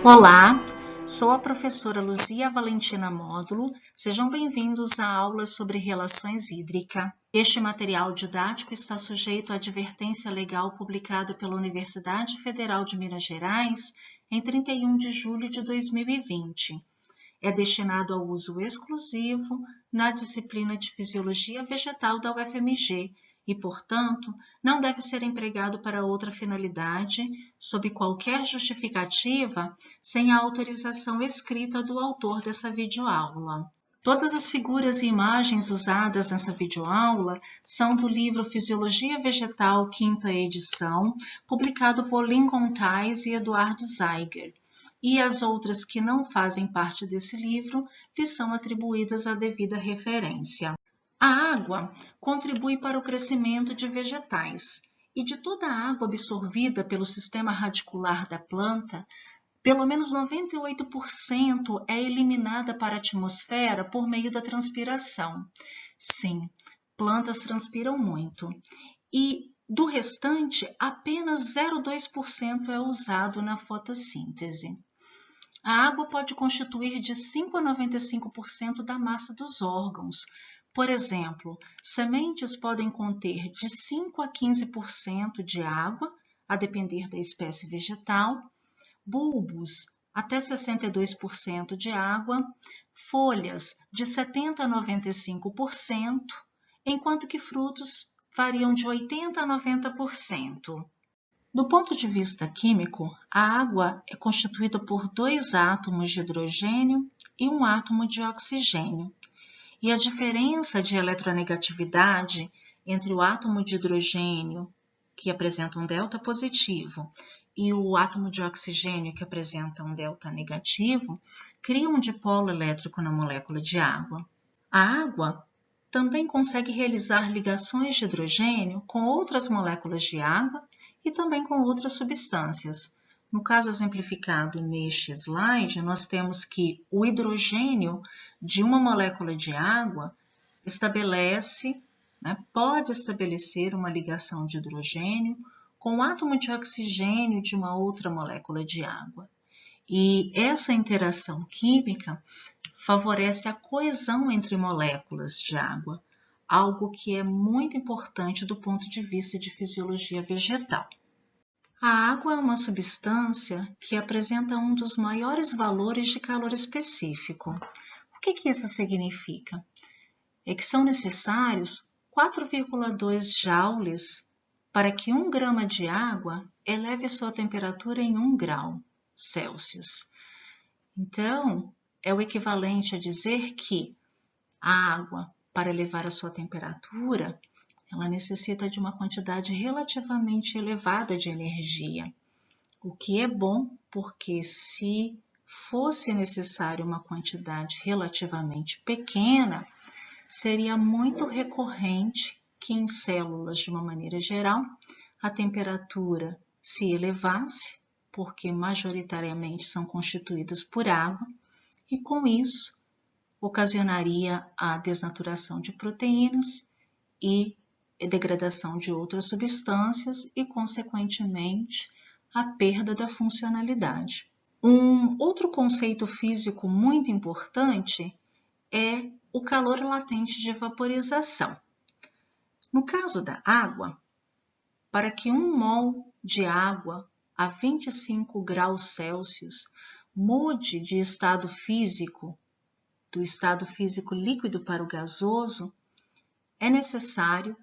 Olá, sou a professora Luzia Valentina Módulo. Sejam bem-vindos à aula sobre relações hídricas. Este material didático está sujeito à advertência legal publicada pela Universidade Federal de Minas Gerais em 31 de julho de 2020. É destinado ao uso exclusivo na disciplina de Fisiologia Vegetal da UFMG e, portanto, não deve ser empregado para outra finalidade, sob qualquer justificativa, sem a autorização escrita do autor dessa videoaula. Todas as figuras e imagens usadas nessa videoaula são do livro Fisiologia Vegetal, 5ª edição, publicado por Lincoln Theis e Eduardo Zeiger. E as outras que não fazem parte desse livro lhes são atribuídas a devida referência. A água contribui para o crescimento de vegetais, e de toda a água absorvida pelo sistema radicular da planta, pelo menos 98% é eliminada para a atmosfera por meio da transpiração. Sim, plantas transpiram muito. E do restante, apenas 0,2% é usado na fotossíntese. A água pode constituir de 5 a 95% da massa dos órgãos. Por exemplo, sementes podem conter de 5 a 15% de água, a depender da espécie vegetal, bulbos até 62% de água, folhas de 70% a 95%, enquanto que frutos variam de 80% a 90%. Do ponto de vista químico, a água é constituída por 2 átomos de hidrogênio e 1 átomo de oxigênio. E a diferença de eletronegatividade entre o átomo de hidrogênio, que apresenta um delta positivo, e o átomo de oxigênio, que apresenta um delta negativo, cria um dipolo elétrico na molécula de água. A água também consegue realizar ligações de hidrogênio com outras moléculas de água e também com outras substâncias. No caso exemplificado neste slide, nós temos que o hidrogênio de uma molécula de água pode estabelecer uma ligação de hidrogênio com o átomo de oxigênio de uma outra molécula de água. E essa interação química favorece a coesão entre moléculas de água, algo que é muito importante do ponto de vista de fisiologia vegetal. A água é uma substância que apresenta um dos maiores valores de calor específico. O que isso significa? É que são necessários 4,2 joules para que 1 grama de água eleve sua temperatura em 1 grau Celsius. Então, é o equivalente a dizer que a água, para elevar a sua temperatura, ela necessita de uma quantidade relativamente elevada de energia, o que é bom porque se fosse necessária uma quantidade relativamente pequena, seria muito recorrente que em células, de uma maneira geral, a temperatura se elevasse, porque majoritariamente são constituídas por água, e com isso ocasionaria a desnaturação de proteínas e degradação de outras substâncias e, consequentemente, a perda da funcionalidade. Um outro conceito físico muito importante é o calor latente de vaporização. No caso da água, para que 1 mol de água a 25 graus Celsius mude de estado físico, do estado físico líquido para o gasoso, é necessário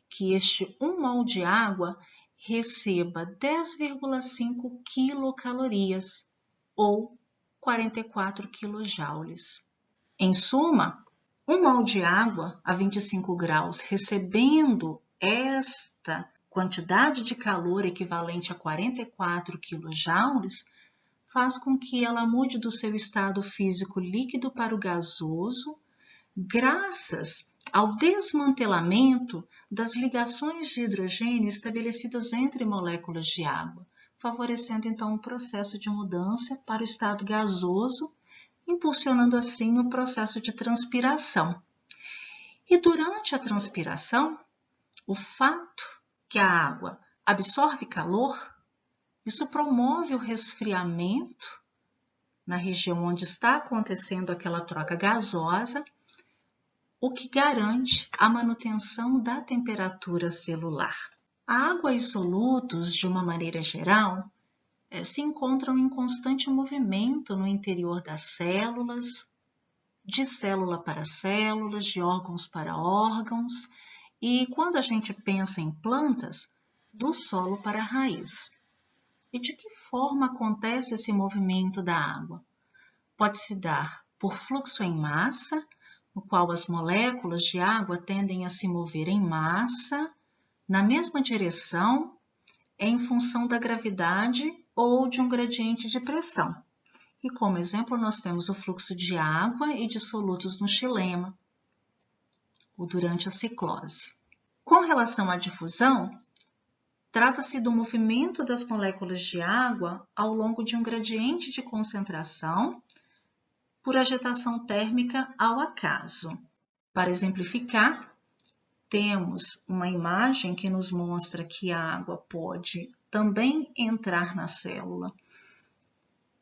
que este 1 mol de água receba 10,5 quilocalorias ou 44 quilojoules. Em suma, 1 mol de água a 25 graus recebendo esta quantidade de calor equivalente a 44 quilojoules faz com que ela mude do seu estado físico líquido para o gasoso, graças ao desmantelamento das ligações de hidrogênio estabelecidas entre moléculas de água, favorecendo então o processo de mudança para o estado gasoso, impulsionando assim o processo de transpiração. E durante a transpiração, o fato que a água absorve calor, isso promove o resfriamento na região onde está acontecendo aquela troca gasosa, o que garante a manutenção da temperatura celular. A água e solutos, de uma maneira geral, se encontram em constante movimento no interior das células, de célula para células, de órgãos para órgãos, e quando a gente pensa em plantas, do solo para a raiz. E de que forma acontece esse movimento da água? Pode se dar por fluxo em massa, no qual as moléculas de água tendem a se mover em massa, na mesma direção, em função da gravidade ou de um gradiente de pressão. E como exemplo, nós temos o fluxo de água e de solutos no xilema, ou durante a ciclose. Com relação à difusão, trata-se do movimento das moléculas de água ao longo de um gradiente de concentração por agitação térmica ao acaso. Para exemplificar, temos uma imagem que nos mostra que a água pode também entrar na célula,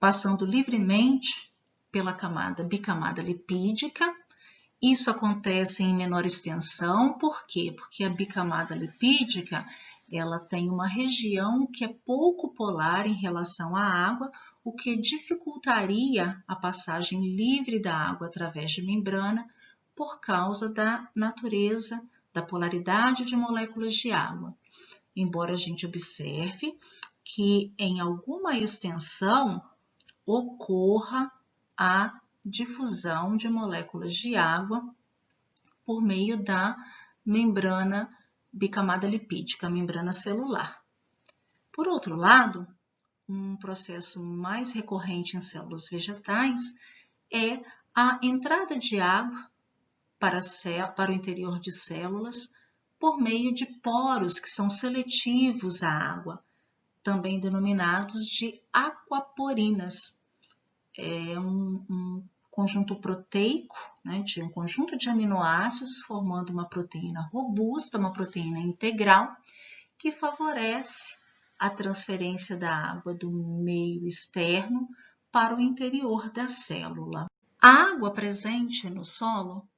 passando livremente pela bicamada lipídica. Isso acontece em menor extensão, por quê? Porque a bicamada lipídica ela tem uma região que é pouco polar em relação à água, o que dificultaria a passagem livre da água através de membrana por causa da natureza, da polaridade de moléculas de água. Embora a gente observe que em alguma extensão ocorra a difusão de moléculas de água por meio da membrana bicamada lipídica, a membrana celular. Por outro lado, um processo mais recorrente em células vegetais é a entrada de água para o interior de células por meio de poros que são seletivos à água, também denominados de aquaporinas. É um conjunto proteico, de um conjunto de aminoácidos formando uma proteína robusta, uma proteína integral, que favorece a transferência da água do meio externo para o interior da célula. A água presente no solo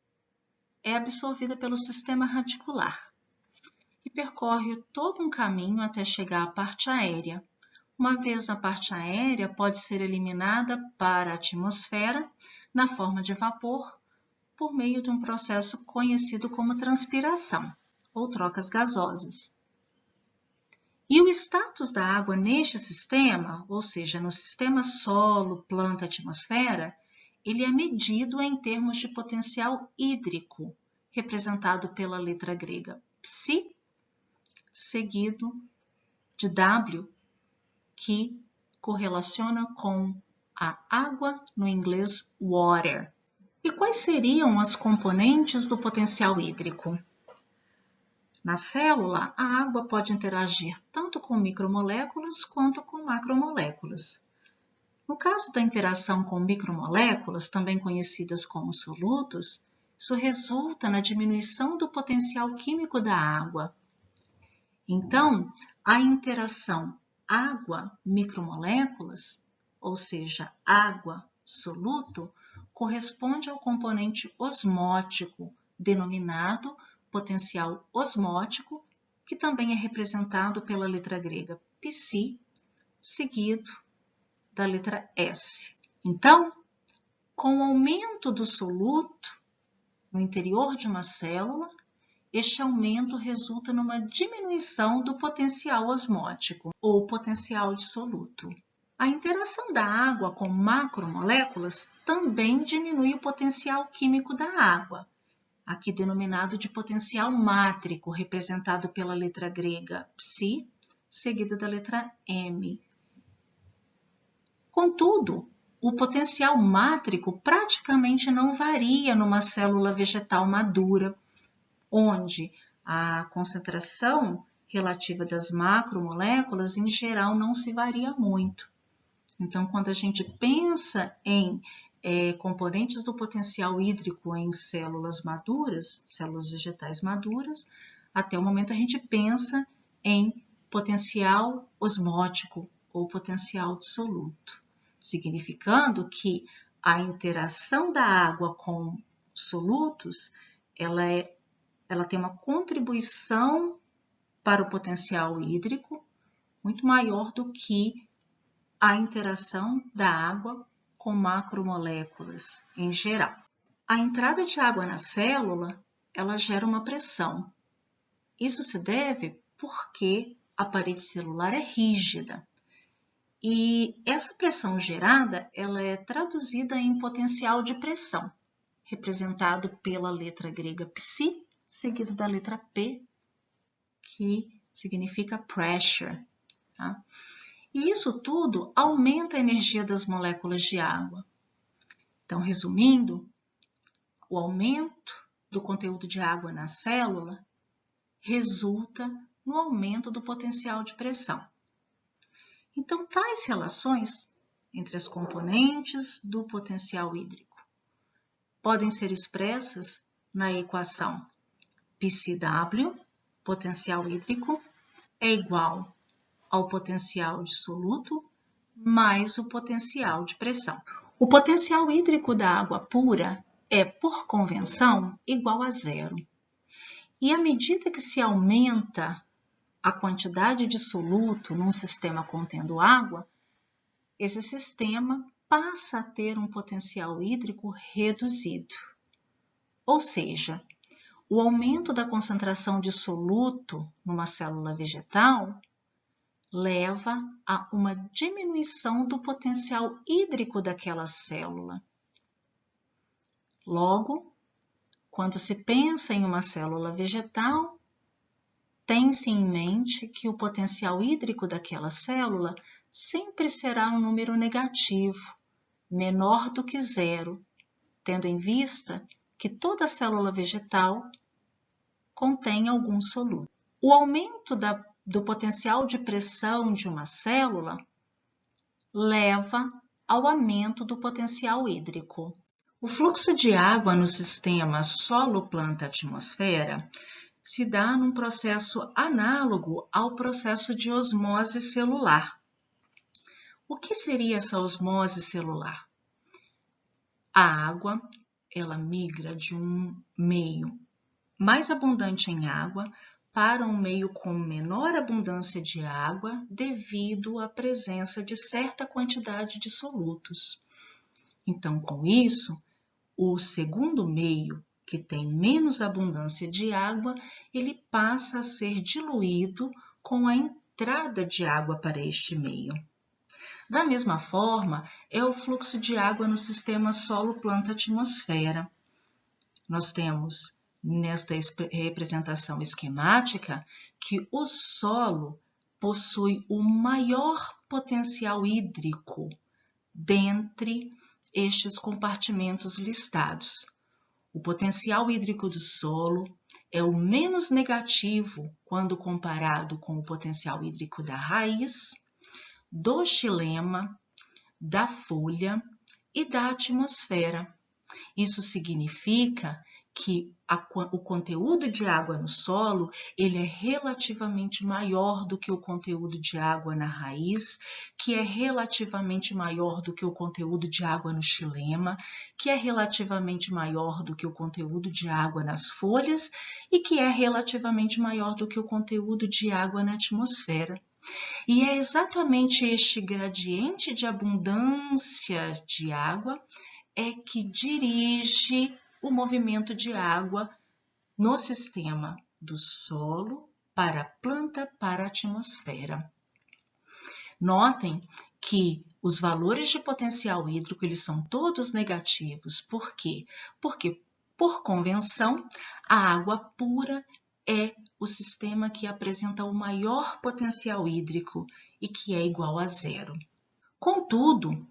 é absorvida pelo sistema radicular e percorre todo um caminho até chegar à parte aérea. Uma vez na parte aérea, pode ser eliminada para a atmosfera na forma de vapor por meio de um processo conhecido como transpiração ou trocas gasosas. E o status da água neste sistema, ou seja, no sistema solo, planta, atmosfera, ele é medido em termos de potencial hídrico, representado pela letra grega psi, seguido de W, que correlaciona com a água, no inglês water. E quais seriam as componentes do potencial hídrico? Na célula, a água pode interagir tanto com micromoléculas quanto com macromoléculas. No caso da interação com micromoléculas, também conhecidas como solutos, isso resulta na diminuição do potencial químico da água. Então, a interação água-micromoléculas, ou seja, água-soluto, corresponde ao componente osmótico, denominado potencial osmótico, que também é representado pela letra grega psi, seguido da letra S. Então, com o aumento do soluto no interior de uma célula, este aumento resulta numa diminuição do potencial osmótico ou potencial dissoluto. A interação da água com macromoléculas também diminui o potencial químico da água, aqui denominado de potencial mátrico, representado pela letra grega psi, seguida da letra M. Contudo, o potencial mátrico praticamente não varia numa célula vegetal madura, onde a concentração relativa das macromoléculas, em geral, não se varia muito. Então, quando a gente pensa em componentes do potencial hídrico em células maduras, células vegetais maduras, até o momento a gente pensa em potencial osmótico ou potencial dissoluto. significando que a interação da água com solutos, ela tem uma contribuição para o potencial hídrico muito maior do que a interação da água com macromoléculas em geral. A entrada de água na célula, ela gera uma pressão. Isso se deve porque a parede celular é rígida. E essa pressão gerada, ela é traduzida em potencial de pressão, representado pela letra grega psi, seguido da letra P, que significa pressure. Tá? E isso tudo aumenta a energia das moléculas de água. Então, resumindo, o aumento do conteúdo de água na célula resulta no aumento do potencial de pressão. Então, tais relações entre as componentes do potencial hídrico podem ser expressas na equação PCW, potencial hídrico, é igual ao potencial de soluto mais o potencial de pressão. O potencial hídrico da água pura é, por convenção, igual a zero. E à medida que se aumenta a quantidade de soluto num sistema contendo água, esse sistema passa a ter um potencial hídrico reduzido. Ou seja, o aumento da concentração de soluto numa célula vegetal leva a uma diminuição do potencial hídrico daquela célula. Logo, quando se pensa em uma célula vegetal, tem-se em mente que o potencial hídrico daquela célula sempre será um número negativo, menor do que zero, tendo em vista que toda célula vegetal contém algum soluto. O aumento do potencial de pressão de uma célula leva ao aumento do potencial hídrico. O fluxo de água no sistema solo-planta-atmosfera se dá num processo análogo ao processo de osmose celular. O que seria essa osmose celular? A água, ela migra de um meio mais abundante em água para um meio com menor abundância de água devido à presença de certa quantidade de solutos. Então, com isso, o segundo meio, que tem menos abundância de água, ele passa a ser diluído com a entrada de água para este meio. Da mesma forma, é o fluxo de água no sistema solo-planta-atmosfera. Nós temos, nesta representação esquemática, que o solo possui o maior potencial hídrico dentre estes compartimentos listados. O potencial hídrico do solo é o menos negativo quando comparado com o potencial hídrico da raiz, do xilema, da folha e da atmosfera. Isso significa que o conteúdo de água no solo ele é relativamente maior do que o conteúdo de água na raiz, que é relativamente maior do que o conteúdo de água no xilema, que é relativamente maior do que o conteúdo de água nas folhas e que é relativamente maior do que o conteúdo de água na atmosfera. E é exatamente este gradiente de abundância de água que dirige o movimento de água no sistema do solo para a planta para a atmosfera. Notem que os valores de potencial hídrico eles são todos negativos. Por quê? Porque, por convenção, a água pura é o sistema que apresenta o maior potencial hídrico e que é igual a zero. Contudo,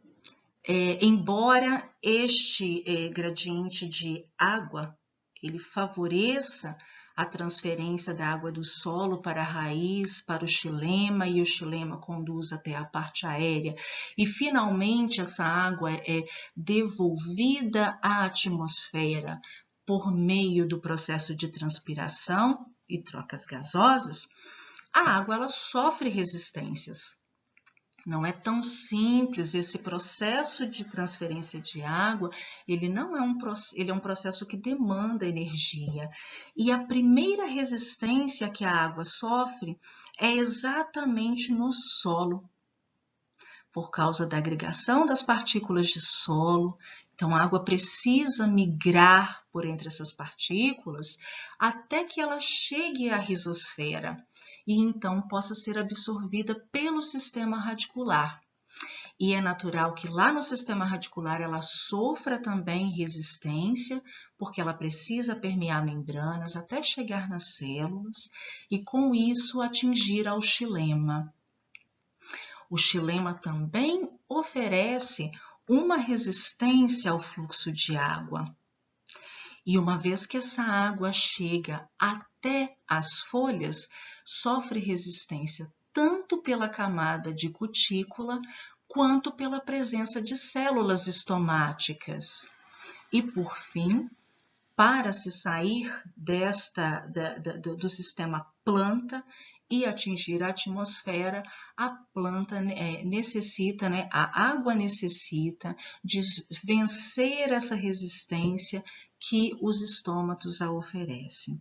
embora este gradiente de água ele favoreça a transferência da água do solo para a raiz, para o xilema, e o xilema conduz até a parte aérea, e finalmente essa água é devolvida à atmosfera por meio do processo de transpiração e trocas gasosas, a água ela sofre resistências. Não é tão simples esse processo de transferência de água, ele não é ele é um processo que demanda energia. E a primeira resistência que a água sofre é exatamente no solo, por causa da agregação das partículas de solo. Então, a água precisa migrar por entre essas partículas até que ela chegue à rizosfera e então possa ser absorvida pelo sistema radicular. E é natural que lá no sistema radicular ela sofra também resistência, porque ela precisa permear membranas até chegar nas células e com isso atingir ao xilema. O xilema também oferece uma resistência ao fluxo de água. E uma vez que essa água chega até as folhas, sofre resistência tanto pela camada de cutícula quanto pela presença de células estomáticas. E, por fim, para se sair do sistema planta e atingir a atmosfera, a planta necessita, a água necessita de vencer essa resistência que os estômatos a oferecem.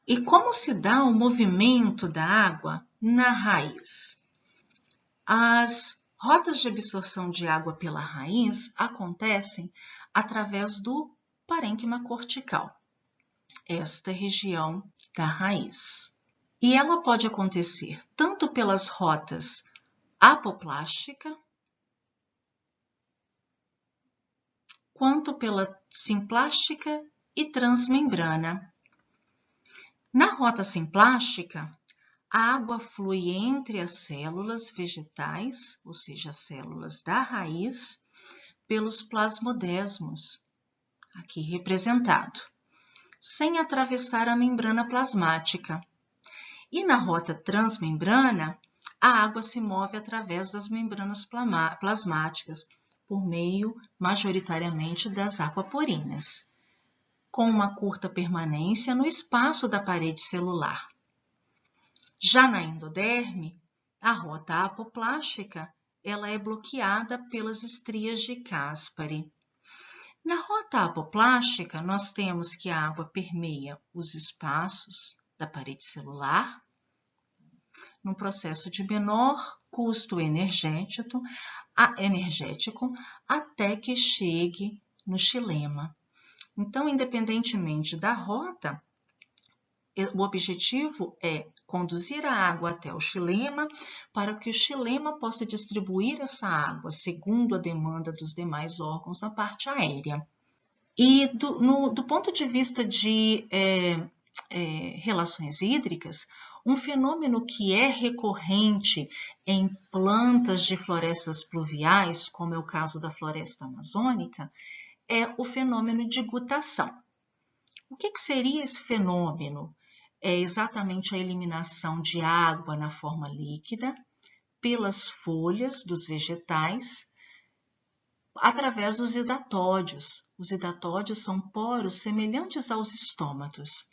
E como se dá o movimento da água na raiz? As rotas de absorção de água pela raiz acontecem através do parênquima cortical, esta região da raiz. E ela pode acontecer tanto pelas rotas apoplástica quanto pela simplástica e transmembrana. Na rota simplástica, a água flui entre as células vegetais, ou seja, as células da raiz, pelos plasmodesmos, aqui representado, sem atravessar a membrana plasmática. E na rota transmembrana, a água se move através das membranas plasmáticas, por meio, majoritariamente, das aquaporinas, com uma curta permanência no espaço da parede celular. Já na endoderme, a rota apoplástica ela é bloqueada pelas estrias de Caspary. Na rota apoplástica, nós temos que a água permeia os espaços da parede celular, num processo de menor custo energético, até que chegue no xilema. Então, independentemente da rota, o objetivo é conduzir a água até o xilema para que o xilema possa distribuir essa água segundo a demanda dos demais órgãos na parte aérea. E do ponto de vista de relações hídricas, um fenômeno que é recorrente em plantas de florestas pluviais, como é o caso da floresta amazônica, é o fenômeno de gutação. O que seria esse fenômeno? É exatamente a eliminação de água na forma líquida pelas folhas dos vegetais através dos hidatódios. Os hidatódios são poros semelhantes aos estômatos.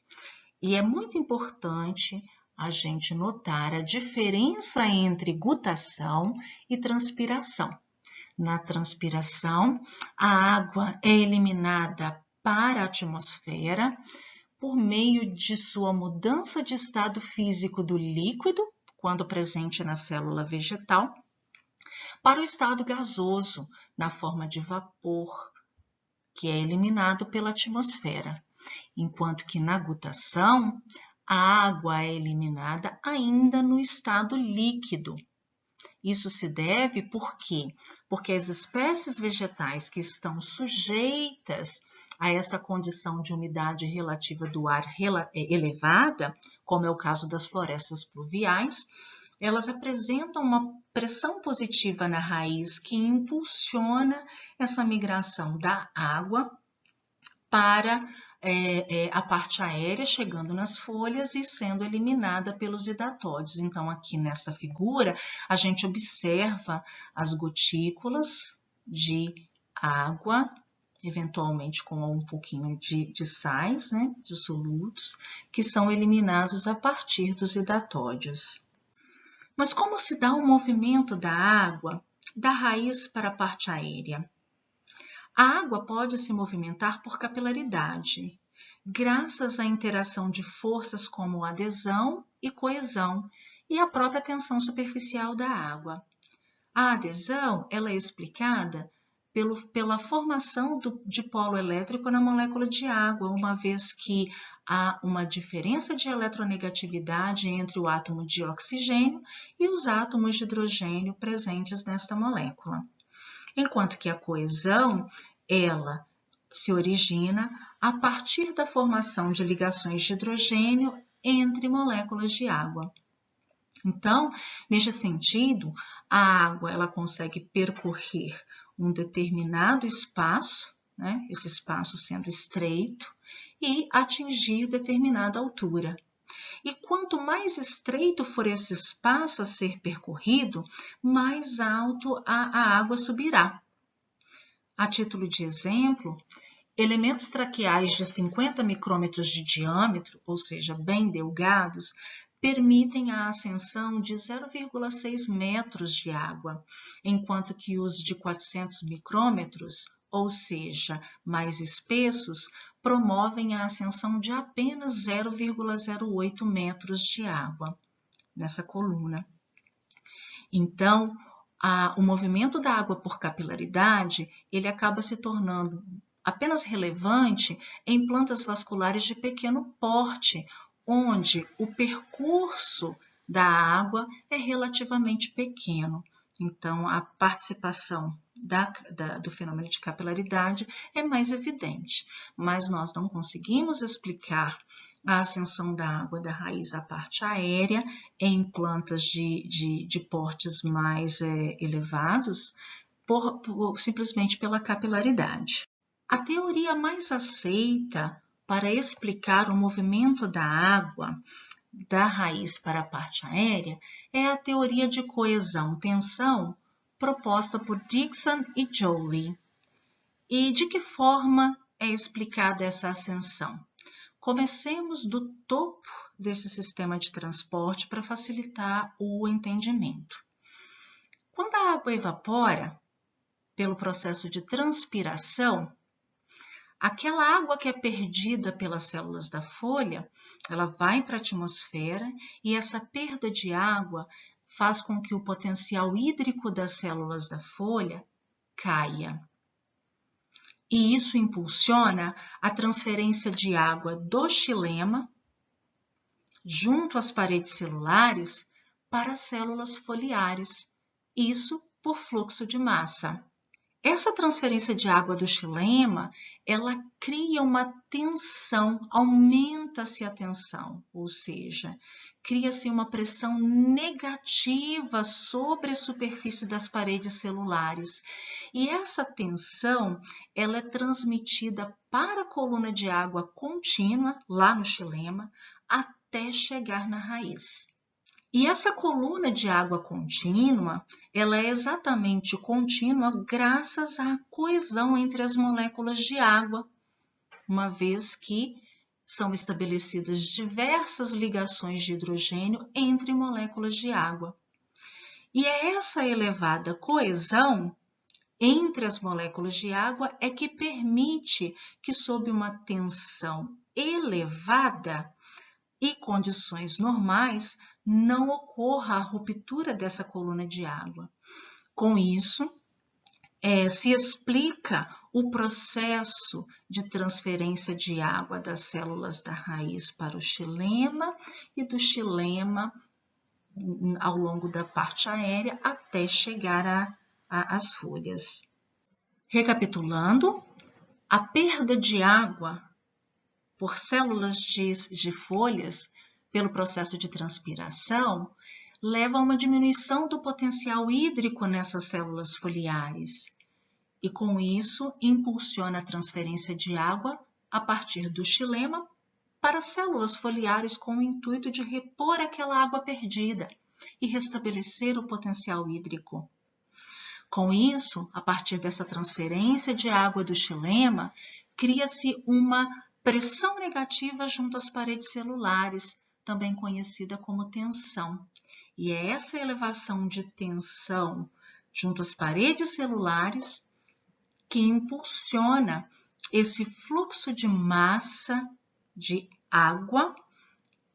E é muito importante a gente notar a diferença entre gutação e transpiração. Na transpiração, a água é eliminada para a atmosfera por meio de sua mudança de estado físico do líquido, quando presente na célula vegetal, para o estado gasoso, na forma de vapor, que é eliminado pela atmosfera. Enquanto que na gutação, a água é eliminada ainda no estado líquido. Isso se deve por quê? Porque as espécies vegetais que estão sujeitas a essa condição de umidade relativa do ar elevada, como é o caso das florestas pluviais, elas apresentam uma pressão positiva na raiz que impulsiona essa migração da água para a parte aérea, chegando nas folhas e sendo eliminada pelos hidatódios. Então, aqui nessa figura, a gente observa as gotículas de água, eventualmente com um pouquinho de sais, de solutos, que são eliminados a partir dos hidatódios. Mas como se dá o movimento da água da raiz para a parte aérea? A água pode se movimentar por capilaridade, graças à interação de forças como adesão e coesão e a própria tensão superficial da água. A adesão ela é explicada pela formação de polo elétrico na molécula de água, uma vez que há uma diferença de eletronegatividade entre o átomo de oxigênio e os átomos de hidrogênio presentes nesta molécula. Enquanto que a coesão, ela se origina a partir da formação de ligações de hidrogênio entre moléculas de água. Então, neste sentido, a água ela consegue percorrer um determinado espaço, né, esse espaço sendo estreito, e atingir determinada altura. E quanto mais estreito for esse espaço a ser percorrido, mais alto a água subirá. A título de exemplo, elementos traqueais de 50 micrômetros de diâmetro, ou seja, bem delgados, permitem a ascensão de 0,6 metros de água, enquanto que os de 400 micrômetros, ou seja, mais espessos, promovem a ascensão de apenas 0,08 metros de água nessa coluna. Então, o movimento da água por capilaridade, ele acaba se tornando apenas relevante em plantas vasculares de pequeno porte, onde o percurso da água é relativamente pequeno. Então, a participação do fenômeno de capilaridade é mais evidente, mas nós não conseguimos explicar a ascensão da água da raiz à parte aérea em plantas de portes mais elevados simplesmente pela capilaridade. A teoria mais aceita para explicar o movimento da água da raiz para a parte aérea é a teoria de coesão-tensão proposta por Dickson e Joule. E de que forma é explicada essa ascensão? Comecemos do topo desse sistema de transporte para facilitar o entendimento. Quando a água evapora, pelo processo de transpiração, aquela água que é perdida pelas células da folha, ela vai para a atmosfera e essa perda de água faz com que o potencial hídrico das células da folha caia. E isso impulsiona a transferência de água do xilema, junto às paredes celulares, para as células foliares, isso por fluxo de massa. Essa transferência de água do xilema, ela cria uma tensão, aumenta-se a tensão, ou seja, cria-se uma pressão negativa sobre a superfície das paredes celulares. E essa tensão, ela é transmitida para a coluna de água contínua, lá no xilema, até chegar na raiz. E essa coluna de água contínua, ela é exatamente contínua graças à coesão entre as moléculas de água, uma vez que são estabelecidas diversas ligações de hidrogênio entre moléculas de água. E é essa elevada coesão entre as moléculas de água é que permite que, sob uma tensão elevada e condições normais, não ocorra a ruptura dessa coluna de água. Com isso, se explica o processo de transferência de água das células da raiz para o xilema e do xilema ao longo da parte aérea até chegar às folhas. Recapitulando, a perda de água por células de folhas pelo processo de transpiração, leva a uma diminuição do potencial hídrico nessas células foliares e, com isso, impulsiona a transferência de água a partir do xilema para células foliares com o intuito de repor aquela água perdida e restabelecer o potencial hídrico. Com isso, a partir dessa transferência de água do xilema, cria-se uma pressão negativa junto às paredes celulares, também conhecida como tensão. E é essa elevação de tensão junto às paredes celulares que impulsiona esse fluxo de massa de água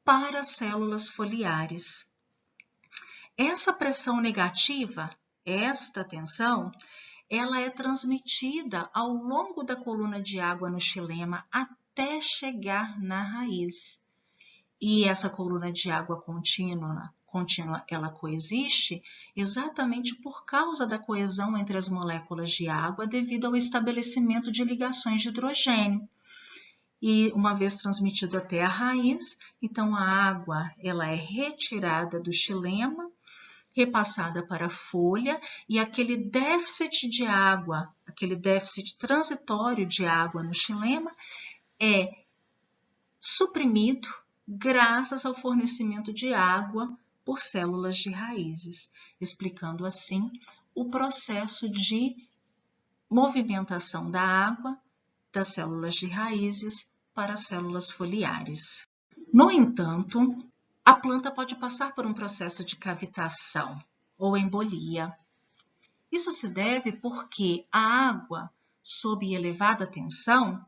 para as células foliares. Essa pressão negativa, esta tensão, ela é transmitida ao longo da coluna de água no xilema até chegar na raiz. E essa coluna de água contínua, ela coexiste exatamente por causa da coesão entre as moléculas de água devido ao estabelecimento de ligações de hidrogênio. E uma vez transmitido até a raiz, então a água ela é retirada do xilema, repassada para a folha, e aquele déficit de água, aquele déficit transitório de água no xilema é suprimido graças ao fornecimento de água por células de raízes, explicando assim o processo de movimentação da água das células de raízes para as células foliares. No entanto, a planta pode passar por um processo de cavitação ou embolia. Isso se deve porque a água, sob elevada tensão,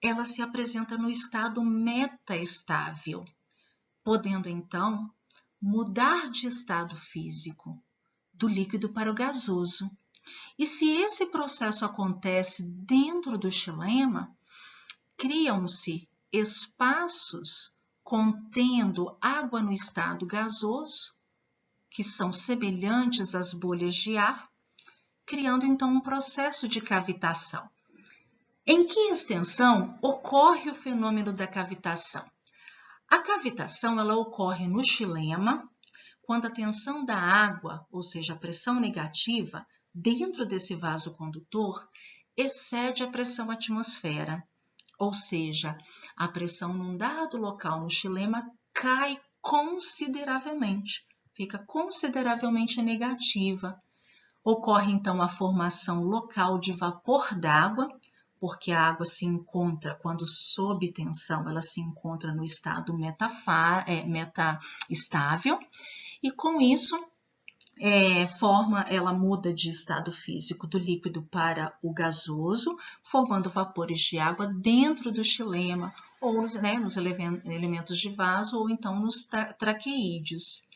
ela se apresenta no estado metaestável, podendo então mudar de estado físico, do líquido para o gasoso. E se esse processo acontece dentro do xilema, criam-se espaços contendo água no estado gasoso, que são semelhantes às bolhas de ar, criando então um processo de cavitação. Em que extensão ocorre o fenômeno da cavitação? A cavitação ela ocorre no xilema quando a tensão da água, ou seja, a pressão negativa, dentro desse vaso condutor, excede a pressão atmosfera. Ou seja, a pressão num dado local no xilema cai consideravelmente, fica consideravelmente negativa. Ocorre então a formação local de vapor d'água, porque a água se encontra, quando sob tensão, ela se encontra no estado metaestável, e com isso ela muda de estado físico do líquido para o gasoso, formando vapores de água dentro do xilema, ou nos elementos de vaso, ou então nos traqueídeos.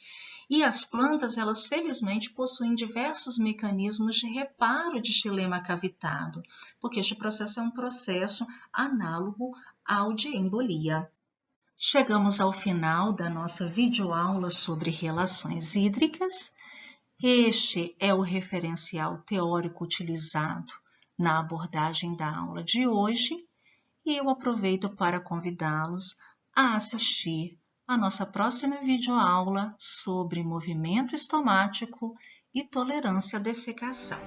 E as plantas, elas felizmente possuem diversos mecanismos de reparo de xilema cavitado, porque este processo é um processo análogo ao de embolia. Chegamos ao final da nossa videoaula sobre relações hídricas. Este é o referencial teórico utilizado na abordagem da aula de hoje e eu aproveito para convidá-los a assistir a nossa próxima videoaula sobre movimento estomático e tolerância à dessecação.